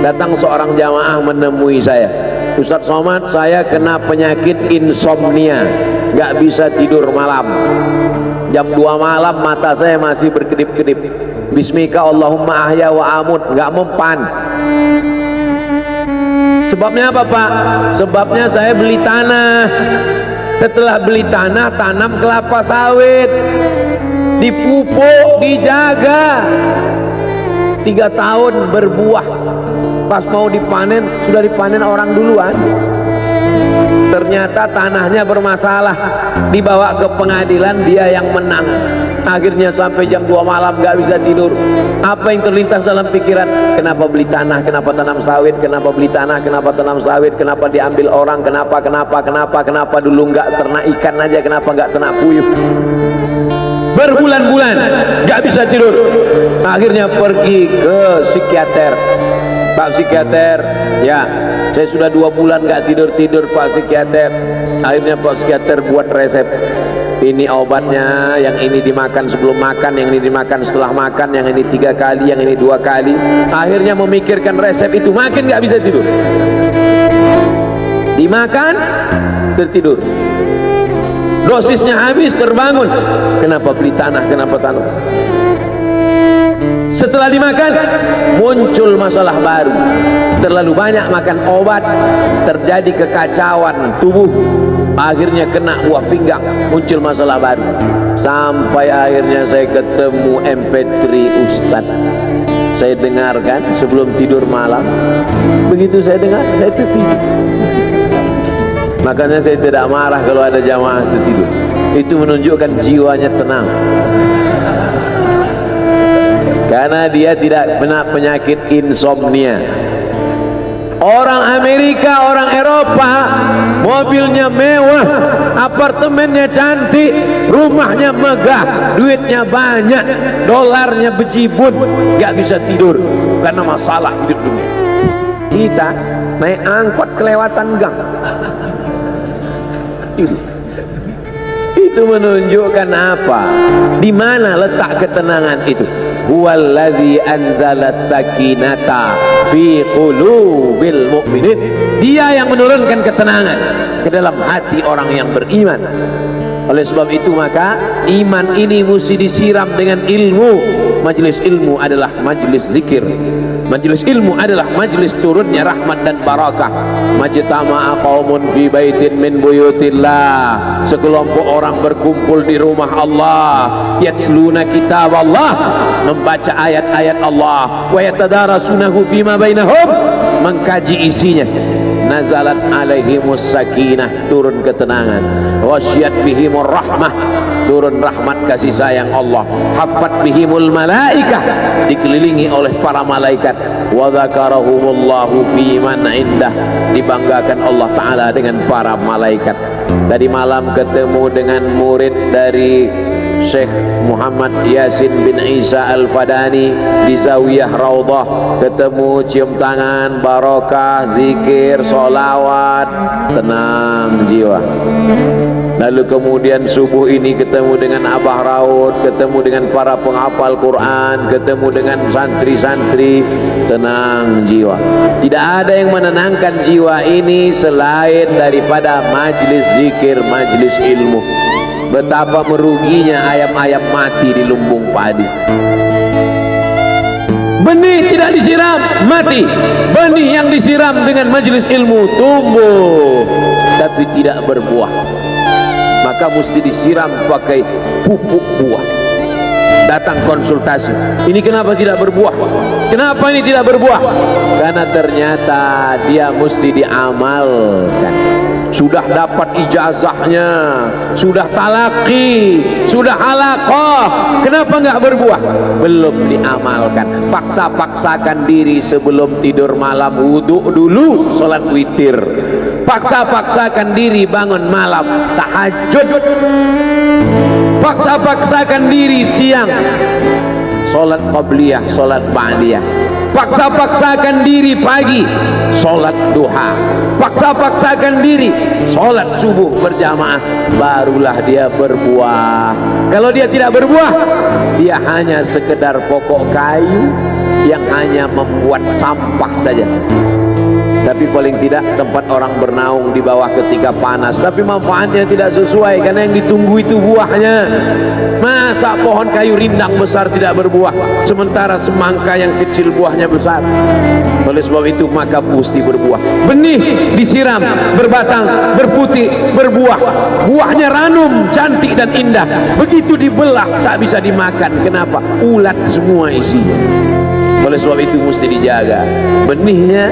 Datang seorang jamaah menemui saya, Ustadz Somad, saya kena penyakit insomnia, nggak bisa tidur malam. Jam 2 malam mata saya masih berkedip-kedip. Bismika Allahumma ahya wa amut, nggak mempan. Sebabnya apa Pak? Sebabnya saya beli tanah. Setelah beli tanah, tanam kelapa sawit, dipupuk, dijaga, 3 tahun berbuah. Pas mau dipanen, sudah dipanen orang duluan. Ternyata tanahnya bermasalah, dibawa ke pengadilan, dia yang menang. Akhirnya sampai jam 2 malam gak bisa tidur. Apa yang terlintas dalam pikiran? Kenapa beli tanah, kenapa tanam sawit, kenapa beli tanah, kenapa tanam sawit, kenapa diambil orang, kenapa dulu gak ternak ikan aja, kenapa gak ternak puyuh. Berbulan-bulan gak bisa tidur. Akhirnya pergi ke psikiater. Pak psikiater, ya saya sudah 2 bulan gak tidur-tidur Pak psikiater. Akhirnya Pak psikiater buat resep. Ini obatnya, yang ini dimakan sebelum makan, yang ini dimakan setelah makan, yang ini 3 kali, yang ini 2 kali. Akhirnya memikirkan resep itu, makin gak bisa tidur. Dimakan, tertidur. Dosisnya habis, terbangun. Kenapa beli tanah, kenapa tanam? Setelah dimakan, muncul masalah baru. Terlalu banyak makan obat, terjadi kekacauan tubuh. Akhirnya kena buah pinggang, muncul masalah baru. Sampai akhirnya saya ketemu MP3 Ustadz. Saya dengarkan sebelum tidur malam. Begitu saya dengar, saya tertidur. Makanya saya tidak marah kalau ada jamaah tertidur. Itu menunjukkan jiwanya tenang. Karena dia tidak kena penyakit insomnia. Orang Amerika, orang Eropa, mobilnya mewah, apartemennya cantik, rumahnya megah, duitnya banyak, dolarnya bejibun, gak bisa tidur karena masalah hidup dunia. Kita naik angkot kelewatan gang. Itu menunjukkan apa? Di mana letak ketenangan itu? Huwallazi anzala sakinata fi qulubil mu'minin. Dia yang menurunkan ketenangan ke dalam hati orang yang beriman. Oleh sebab itu maka iman ini mesti disiram dengan ilmu. Majelis ilmu adalah majelis zikir. Majelis ilmu adalah majelis turunnya rahmat dan barakah. Majtama'a qaumun fi baitin min buyutillah. Sekelompok orang berkumpul di rumah Allah, yatsluna kitab Allah, membaca ayat-ayat Allah, wa yatadarasunahu fima bainahum, mengkaji isinya. Nazalat alaihimus sakinah, turun ketenangan. Wasyat bihimur rahmah, turun rahmat kasih sayang Allah. Hafat bihimul malaikah, dikelilingi oleh para malaikat. Wa dzakarahumullahu fi man indah, dibanggakan Allah Ta'ala dengan para malaikat. Tadi malam ketemu dengan murid dari Syekh Muhammad Yasin bin Isa Al-Fadani di Zawiyah Raudhah. Ketemu, cium tangan, barokah, zikir, sholawat, tenang jiwa. Lalu kemudian subuh ini ketemu dengan Abah Raud, ketemu dengan para penghafal Quran, ketemu dengan santri-santri, tenang jiwa. Tidak ada yang menenangkan jiwa ini selain daripada majlis zikir, majlis ilmu. Betapa meruginya ayam-ayam mati di lumbung padi. Benih tidak disiram, mati. Benih yang disiram dengan majelis ilmu tumbuh tapi tidak berbuah. Maka mesti disiram pakai pupuk buah. Datang konsultasi, ini kenapa tidak berbuah? Kenapa ini tidak berbuah? Karena ternyata dia mesti diamalkan. Sudah dapat ijazahnya, sudah talaki, sudah halaqah, kenapa nggak berbuah? Belum diamalkan. Paksa-paksakan diri sebelum tidur malam, wudhu dulu, sholat witir. Paksa-paksakan diri bangun malam, tahajud. Paksa-paksakan diri siang, sholat qabliyah, sholat ba'diyah. Paksa-paksakan diri pagi, sholat duha. Paksa-paksakan diri, sholat subuh berjamaah, barulah dia berbuah. Kalau dia tidak berbuah, dia hanya sekedar pokok kayu yang hanya membuat sampah saja. Tapi paling tidak tempat orang bernaung di bawah ketika panas, tapi manfaatnya tidak sesuai karena yang ditunggu itu buahnya. Masa pohon kayu rindang besar tidak berbuah sementara semangka yang kecil buahnya besar? Oleh sebab itu maka mesti berbuah. Benih disiram, berbatang, berputih, berbuah. Buahnya ranum, cantik dan indah. Begitu dibelah tak bisa dimakan. Kenapa? Ulat semua isinya. Oleh sebab itu mesti dijaga benihnya,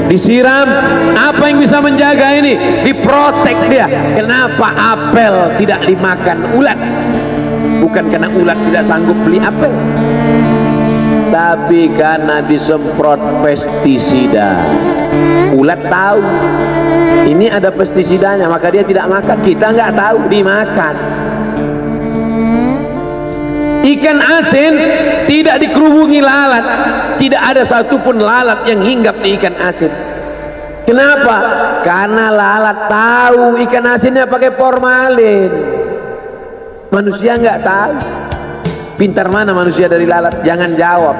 disiram. Apa yang bisa menjaga ini? Diprotek dia. Kenapa apel tidak dimakan ulat? Bukan karena ulat tidak sanggup beli apel, tapi karena disemprot pestisida. Ulat tahu ini ada pestisidanya, maka dia tidak makan. Kita nggak tahu, dimakan. Ikan asin tidak dikerubungi lalat, tidak ada satupun lalat yang hinggap di ikan asin. Kenapa? Karena lalat tahu ikan asinnya pakai formalin. Manusia nggak tahu. Pintar mana manusia dari lalat? Jangan jawab.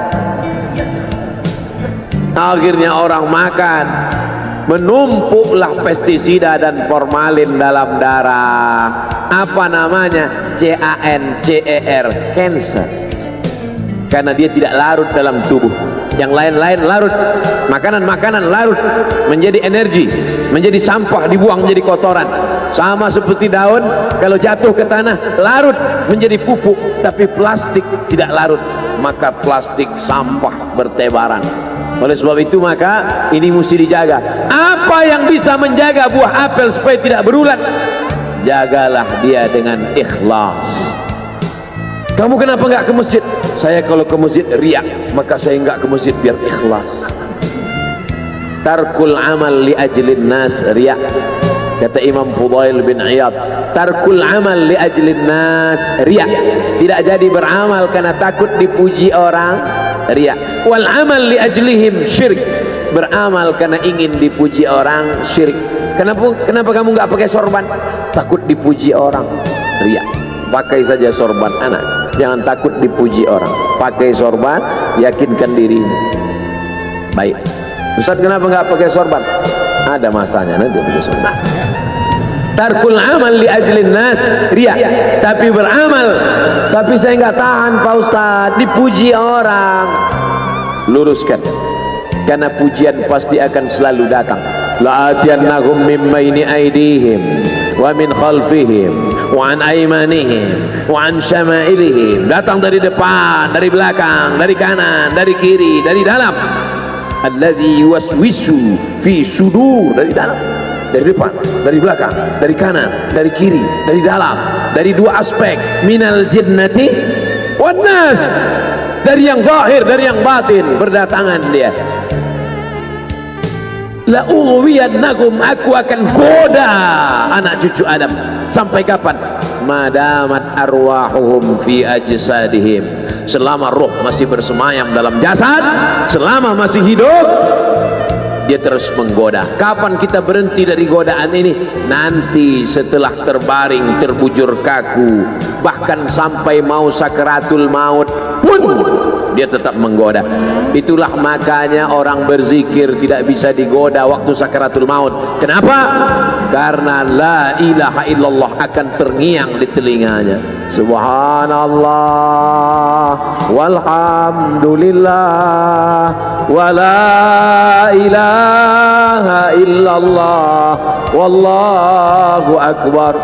Akhirnya orang makan, menumpuklah pestisida dan formalin dalam darah. Apa namanya? CANCER, cancer. Karena dia tidak larut dalam tubuh. Yang lain-lain larut, makanan-makanan larut menjadi energi, menjadi sampah, dibuang menjadi kotoran. Sama seperti daun, kalau jatuh ke tanah larut menjadi pupuk. Tapi plastik tidak larut, maka plastik sampah bertebaran. Oleh sebab itu maka ini mesti dijaga. Apa yang bisa menjaga buah apel supaya tidak berulat? Jagalah dia dengan ikhlas. Kamu kenapa nggak ke masjid? Saya kalau ke masjid riak, maka saya nggak ke masjid biar ikhlas. Tarkul amal li ajlin nas riak. Kata Imam Fudail bin Iyad, tarkul amal li ajlin nas riak. Tidak jadi beramal karena takut dipuji orang, riak. Wal amal li ajlihim syirik. Beramal karena ingin dipuji orang, syirik. Kenapa kamu nggak pakai sorban? Takut dipuji orang, riak. Pakai saja sorban anak, jangan takut dipuji orang. Pakai sorban, yakinkan dirimu. Baik, Ustaz kenapa nggak pakai sorban? Ada masanya nanti pakai sorban. Tarkul amal li ajlin nas riya. Tapi beramal, tapi saya nggak tahan Pak Ustaz dipuji orang. Luruskan, karena pujian pasti akan selalu datang. La'atiyannahum min baini aydihim wa min khalfihim wa an aymanihim wa an syama'ilihim. Datang dari depan, dari belakang, dari kanan, dari kiri, dari dalam. Alladzi yuwaswisu fi sudur, dari dalam, dari depan, dari belakang, dari kanan, dari kiri, dari dalam, dari dua aspek, minal jinnati wan nas, dari yang zahir, dari yang batin, berdatangan dia. La ughwiyannakum, aku akan goda anak cucu Adam. Sampai kapan? Madamat arwahuhum fi ajsadihim, selama roh masih bersemayam dalam jasad, selama masih hidup dia terus menggoda. Kapan kita berhenti dari godaan ini? Nanti setelah terbaring, terbujur kaku, bahkan sampai mau sakaratul maut pun dia tetap menggoda. Itulah makanya orang berzikir tidak bisa digoda waktu sakaratul maut. Kenapa? Karena la ilaha illallah akan terngiang di telinganya. Subhanallah walhamdulillah wa la ilaha illallah wallahu akbar.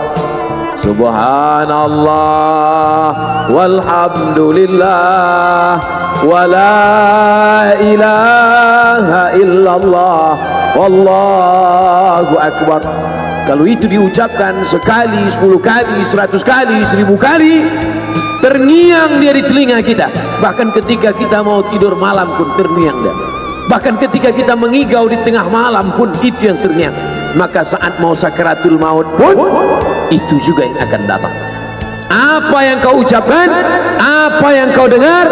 Subhanallah walhamdulillah wa la ilaha illallah wallahu akbar. Kalau itu diucapkan sekali, 10 kali, 100 kali, 1000 kali, terngiang dia di telinga kita. Bahkan ketika kita mau tidur malam pun terngiang dia. Bahkan ketika kita mengigau di tengah malam pun itu yang terngiang. Maka saat mau sakaratul maut pun itu juga yang akan datang. Apa yang kau ucapkan, apa yang kau dengar,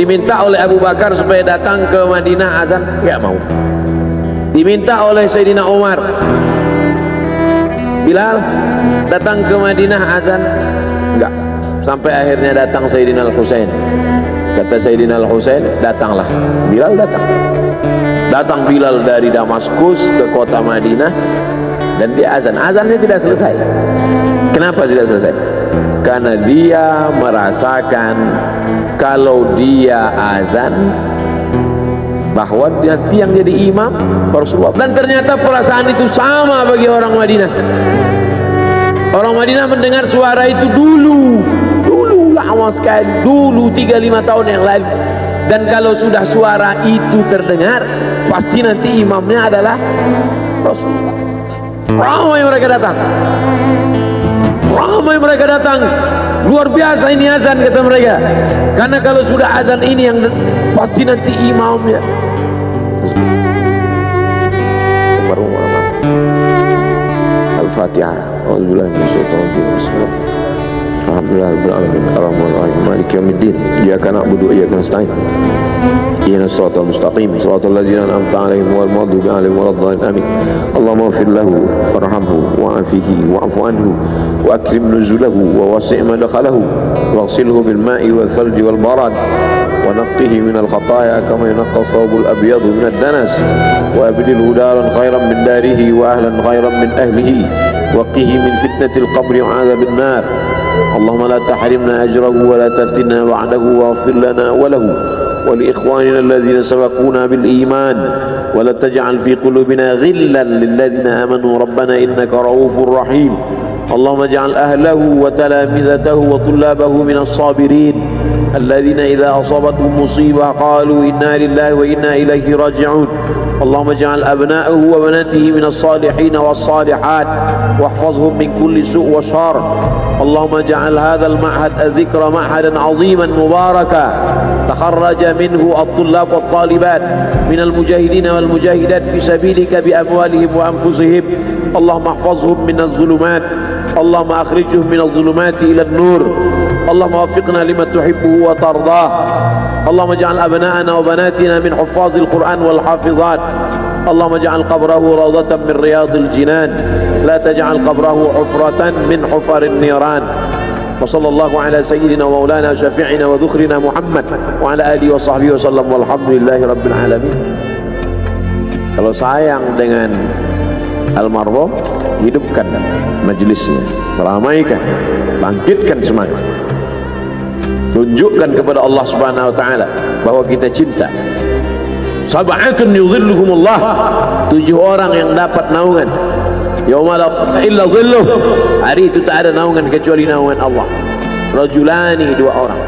diminta oleh Abu Bakar supaya datang ke Madinah azan, enggak mau. Diminta oleh Sayyidina Umar, Bilal datang ke Madinah azan, enggak. Sampai akhirnya datang Sayyidina Al-Husain. Kata Sayyidina Al-Husain, datanglah. Bilal datang. Datang Bilal dari Damaskus ke kota Madinah dan dia azan. Azannya tidak selesai. Kenapa tidak selesai? Karena dia merasakan kalau dia azan bahwa nanti yang jadi imam Rasulullah. Dan ternyata perasaan itu sama bagi orang Madinah. Orang Madinah mendengar suara itu dulu lama sekali, dulu 3-5 tahun yang lalu. Dan kalau sudah suara itu terdengar, pasti nanti imamnya adalah Rasulullah. Ramai mereka datang, luar biasa ini azan, kata mereka. Karena kalau sudah azan ini yang pasti nanti imamnya. Al-Fatihah. A'udzubillahi minasyaitonir rajim. Alhamdulillahirabbil alamin. Arrahmanir rahim. Maliki yaumiddin. Iyyaka na'budu wa iyyaka nasta'in. Ihdinas siratal mustaqim. Shiratal ladzina an'amta 'alaihim ghairil maghdubi 'alaihim waladdallin. Amin. Allahumma ighfir lahu warhamhu wa'afihi wa'fu anhu wa akrim nuzulahu wa wasi' madkhalahu waghsilhu bil ma'i wal thalji wal barad wa naqqihi minal khataaya kama yunqqa thawbul abyadu minad danas wa abdilhu daran khairan min darihi wa ahlan khairan min ahlihi wa qihi min fitnatil qabri wa 'adzabil nar. اللهم لا تحرمنا أجره ولا تفتنا بعده واغفر لنا وله ولإخواننا الذين سبقونا بالإيمان ولا تجعل في قلوبنا غلا للذين آمنوا ربنا إنك رؤوف رحيم. اللهم اجعل أهله وتلامذته وطلابه من الصابرين الذين إذا أصابتهم مصيبة قالوا إنا لله وإنا إليه راجعون. اللهم اجعل أبناءه وبناته من الصالحين والصالحات واحفظهم من كل سوء وشر. اللهم اجعل هذا المعهد الذكر معهدا عظيما مباركا تخرج منه الطلاب والطالبات من المجاهدين والمجاهدات في سبيلك بأموالهم وأنفسهم. اللهم احفظهم من الظلمات، اللهم أخرجهم من الظلمات إلى النور. اللهم وفقنا لما تحبه وترضاه. اللهم اجعل أبناءنا وبناتنا من حفاظ القرآن والحافظات. اللهم اجعل قبره روضة من رياض الجنان، لا تجعل قبره حفرة من حفر النيران. وصلى الله على سيدنا ومولانا شفيعنا وذخرنا محمد وعلى آله وصحبه وسلم والحمد لله رب العالمين. Kalau sayang dengan almarhum, hidupkan majlisnya, ramaikan, bangkitkan semangat, tunjukkan kepada Allah Subhanahu wa taala bahwa kita cinta. Sab'atun yudhilluhumullah, 7 orang yang dapat naungan yauma la illa dhilluh, hari itu tak ada naungan kecuali naungan Allah. Rajulani, 2 orang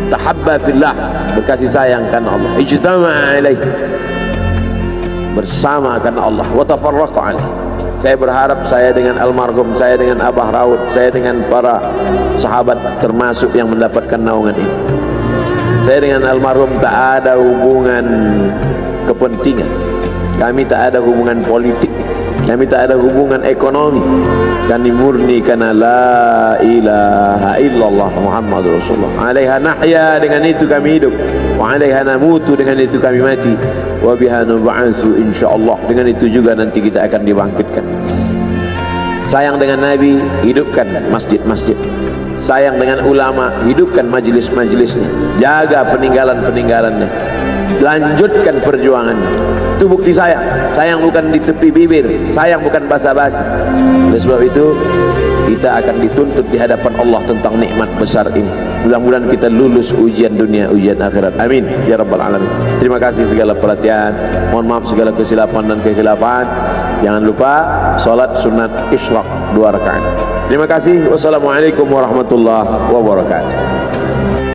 tahabba fillah, berkasih sayang karena Allah, ijtama'a alaih, bersama karena Allah, wa tafarraqa alaih. Saya berharap saya dengan almarhum, saya dengan Abah Raud, saya dengan para sahabat termasuk yang mendapatkan naungan ini. Saya dengan almarhum tak ada hubungan kepentingan, kami tak ada hubungan politik, kami tak ada hubungan ekonomi. Kami murni karena la ilaha illallah Muhammadur Rasulullah. Alaiha nahya, dengan itu kami hidup. Wa alaiha namutu, dengan itu kami mati. Wa biha nub'atsu insyaallah, dengan itu juga nanti kita akan dibangkitkan. Sayang dengan Nabi, hidupkan masjid-masjid. Sayang dengan ulama, hidupkan majlis-majlisnya. Jaga peninggalan-peninggalannya, lanjutkan perjuangannya. Itu bukti sayang. Sayang bukan di tepi bibir, sayang bukan basa-basi. Oleh sebab itu kita akan dituntut di hadapan Allah tentang nikmat besar ini. Mudah-mudahan kita lulus ujian dunia, ujian akhirat. Amin ya rabbal alamin. Terima kasih segala perhatian. Mohon maaf segala kesilapan dan kekhilafan. Jangan lupa salat sunat isyraq 2 rakaat. Terima kasih. Wassalamualaikum warahmatullahi wabarakatuh.